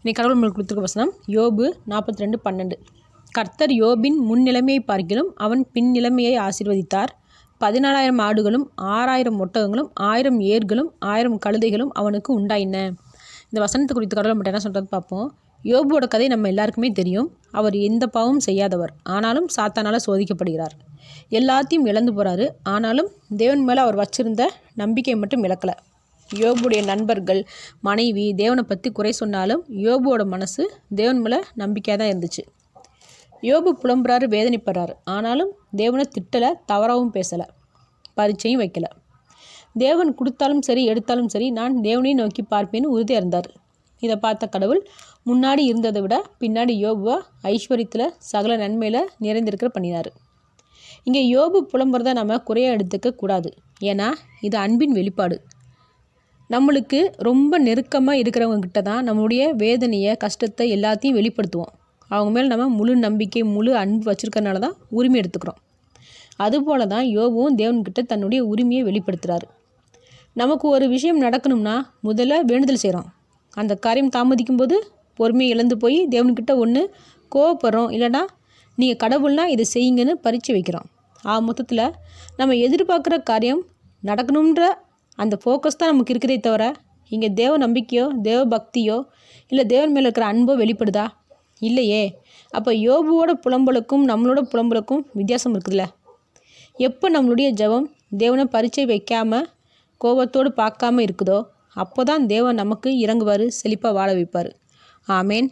இன்னைக்கு கடவுள் நம்மளுக்கு கொடுத்துருக்க வசனம் யோபு 42:12. கர்த்தர் யோபின் முன்னிலைமையை பார்க்கிலும் அவன் பின் நிலைமையை ஆசீர்வதித்தார். 14,000 ஆடுகளும் 6,000 ஒட்டகங்களும் 1,000 ஏர்களும் 1,000 கழுதைகளும் அவனுக்கு உண்டாயின. இந்த வசனத்தை குறித்து கடவுள் மட்டும் என்ன சொல்கிறது பார்ப்போம். யோபுவோட கதை நம்ம எல்லாருக்குமே தெரியும். அவர் எந்த பாவமும் செய்யாதவர், ஆனாலும் சாத்தானால் சோதிக்கப்படுகிறார். எல்லாத்தையும் இழந்து போகிறாரு. ஆனாலும் தேவன் மேலே அவர் வச்சிருந்த நம்பிக்கையை மட்டும் இழக்கலை. யோபுடைய நண்பர்கள், மனைவி தேவனை பற்றி குறை சொன்னாலும் யோபுவோட மனசு தேவன் மேலே நம்பிக்கையாக தான் இருந்துச்சு. யோபு புலம்புறாரு, வேதனைப்படுறாரு. ஆனாலும் தேவனை திட்டலை, தவறாகவும் பேசலை, பரீட்சையும் வைக்கலை. தேவன் கொடுத்தாலும் சரி எடுத்தாலும் சரி நான் தேவனையும் நோக்கி பார்ப்பேன்னு உறுதியாக இருந்தார். இதை பார்த்த கடவுள் முன்னாடி இருந்ததை விட பின்னாடி யோபுவை ஐஸ்வர்யத்தில் சகல நன்மையில் நிறைந்திருக்கிற பண்ணினார். இங்கே யோபு புலம்புறதை நம்ம குறையாக எடுத்துக்க கூடாது. ஏன்னா இது அன்பின் வெளிப்பாடு. நம்மளுக்கு ரொம்ப நெருக்கமாக இருக்கிறவங்க கிட்ட தான் நம்மளுடைய வேதனையை, கஷ்டத்தை எல்லாத்தையும் வெளிப்படுத்துவோம். அவங்க மேலே நம்ம முழு நம்பிக்கை, முழு அன்பு வச்சுருக்கறனால தான் உரிமை எடுத்துக்கிறோம். அதுபோல தான் யோபுவும் தேவன்கிட்ட தன்னுடைய உரிமையை வெளிப்படுத்துகிறாரு. நமக்கு ஒரு விஷயம் நடக்கணும்னா முதல்ல வேண்டுதல் செய்கிறோம். அந்த காரியம் தாமதிக்கும் போது பொறுமையை இழந்து போய் தேவன்கிட்ட ஒன்று கோவப்படுறோம், இல்லைனா நீங்கள் கடவுள்னால் இதை செய்யுங்கன்னு பரீட்சை வைக்கிறோம். மொத்தத்தில் நம்ம எதிர்பார்க்குற காரியம் நடக்கணுன்ற அந்த ஃபோக்கஸ் தான் நமக்கு இருக்கிறதே தவிர இங்கே தேவ நம்பிக்கையோ தேவ பக்தியோ இல்லை தேவன் மேலே இருக்கிற அன்போ வெளிப்படுதா? இல்லையே. அப்போ யோபுவோட புலம்பலுக்கும் நம்மளோட புலம்பலுக்கும் வித்தியாசம் இருக்குதுல்ல. எப்போ நம்மளுடைய ஜெபம் தேவனை பரீட்சை வைக்காமல் கோபத்தோடு பார்க்காம இருக்குதோ அப்போ தான் தேவன் நமக்கு இறங்குவார், செழிப்பாக வாழ வைப்பார். ஆமேன்.